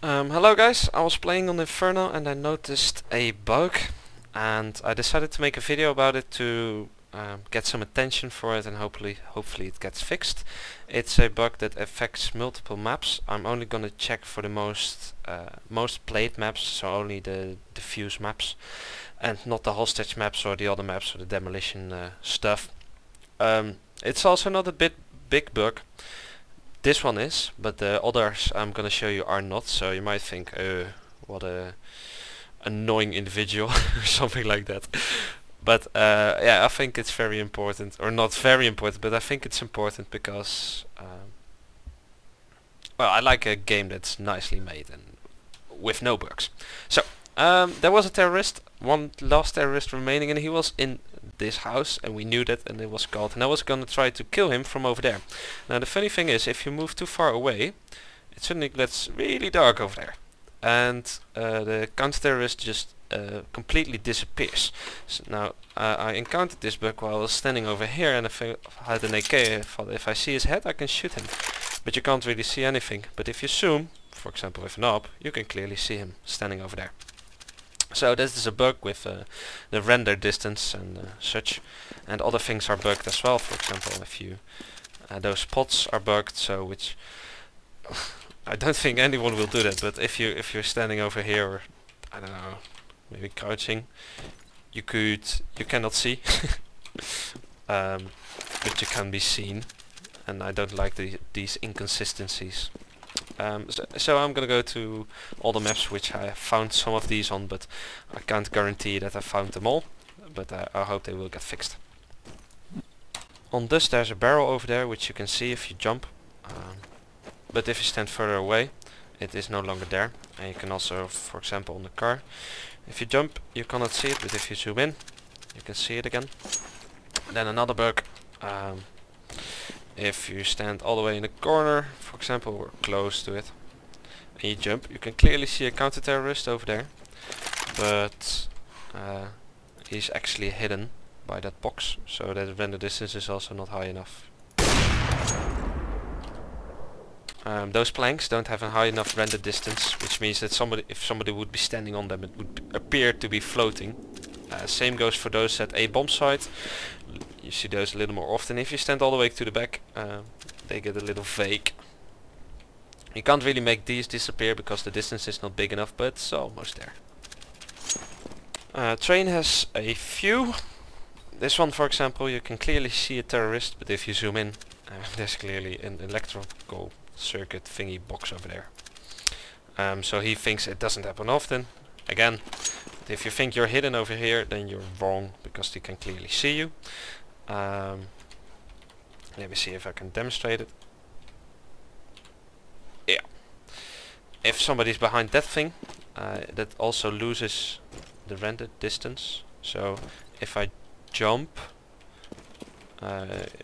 Hello guys, I was playing on Inferno and I noticed a bug and I decided to make a video about it to get some attention for it and hopefully it gets fixed. It's a bug that affects multiple maps. I'm only gonna check for the most played maps, so only the diffuse maps and not the hostage maps or the other maps or the demolition stuff. It's also not a big bug. This one is, but the others I'm gonna show you are not, so you might think, what a annoying individual or something like that. But yeah, I think it's very important, or not very important, but I think it's important because well, I like a game that's nicely made and with no bugs. So there was a terrorist, one last terrorist remaining, and he was in this house, and we knew that, and it was called, and I was gonna try to kill him from over there. Now the funny thing is, if you move too far away, it suddenly gets really dark over there, and the counter-terrorist just completely disappears. So now I encountered this bug while I was standing over here, and if I had an AK, I thought if I see his head I can shoot him, but you can't really see anything. But if you zoom, for example with an op, you can clearly see him standing over there. So this is a bug with the render distance and such, and other things are bugged as well. For example, if you those pots are bugged, so which I don't think anyone will do that. But if you're standing over here, or I don't know, maybe crouching, you cannot see, but you can be seen, and I don't like these inconsistencies. So I'm gonna go to all the maps which I found some of these on, but I can't guarantee that I found them all, but I hope they will get fixed. On this there's a barrel over there which you can see if you jump, but if you stand further away it is no longer there. And you can also, for example on the car, if you jump you cannot see it, but if you zoom in you can see it again. Then another bug, if you stand all the way in the corner, for example, or close to it, and you jump, you can clearly see a counter-terrorist over there, but he's actually hidden by that box, so that the render distance is also not high enough. Those planks don't have a high enough render distance, which means that if somebody would be standing on them, it would appear to be floating. Same goes for those at a bomb site. You see those a little more often. If you stand all the way to the back, they get a little vague. You can't really make these disappear because the distance is not big enough, but it's almost there. Train has a few. This one, for example, you can clearly see a terrorist, but if you zoom in, there's clearly an electrical circuit thingy box over there. So he thinks it doesn't happen often. Again, if you think you're hidden over here, then you're wrong, because he can clearly see you. Let me see if I can demonstrate it. Yeah. If somebody's behind that thing, that also loses the render distance. So if I jump,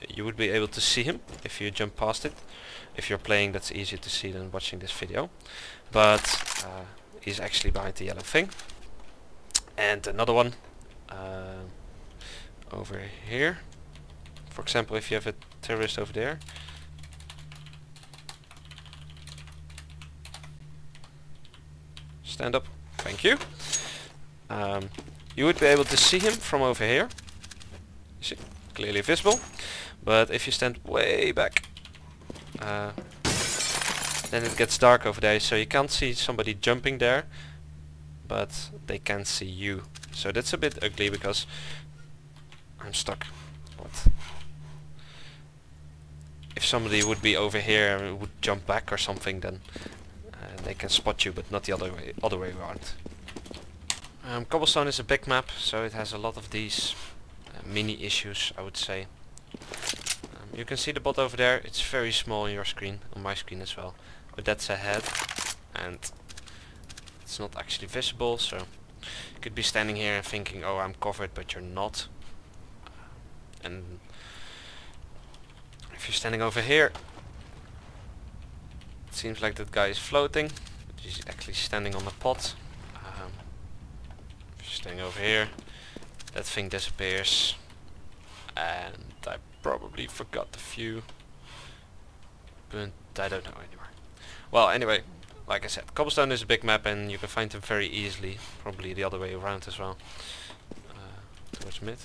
you would be able to see him if you jump past it. If you're playing, that's easier to see than watching this video. But he's actually behind the yellow thing. And another one over here. For example, if you have a terrorist over there, stand up, thank you. You would be able to see him from over here. You see, clearly visible. But if you stand way back, then it gets dark over there, so you can't see somebody jumping there, but they can see you. So that's a bit ugly because I'm stuck. What? If somebody would be over here and would jump back or something, then they can spot you, but not the other way around. Cobblestone is a big map, so it has a lot of these mini issues, I would say. You can see the bot over there. It's very small on your screen, on my screen as well. But that's a head, and it's not actually visible, so you could be standing here and thinking, oh, I'm covered, but you're not. And if you're standing over here, it seems like that guy is floating, but he's actually standing on the pot. If you're standing over here, that thing disappears, and I probably forgot a few, but I don't know anymore. Well, anyway, like I said, Cobblestone is a big map and you can find them very easily. Probably the other way around as well. Towards mid.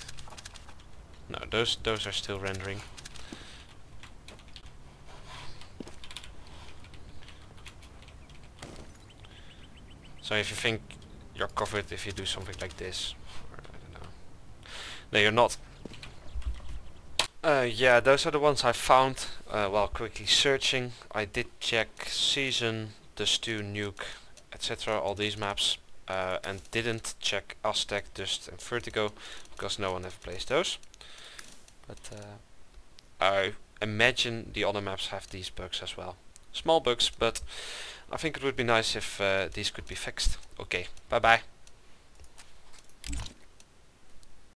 No, those are still rendering. So if you think you're covered if you do something like this, or I don't know. No, you're not. Yeah, those are the ones I found while quickly searching. I did check Season, The Stew, Nuke, etc. all these maps, and didn't check Aztec, Dust and Vertigo because no one ever plays those. But I imagine the other maps have these bugs as well. Small bugs, but I think it would be nice if these could be fixed. Okay, bye bye.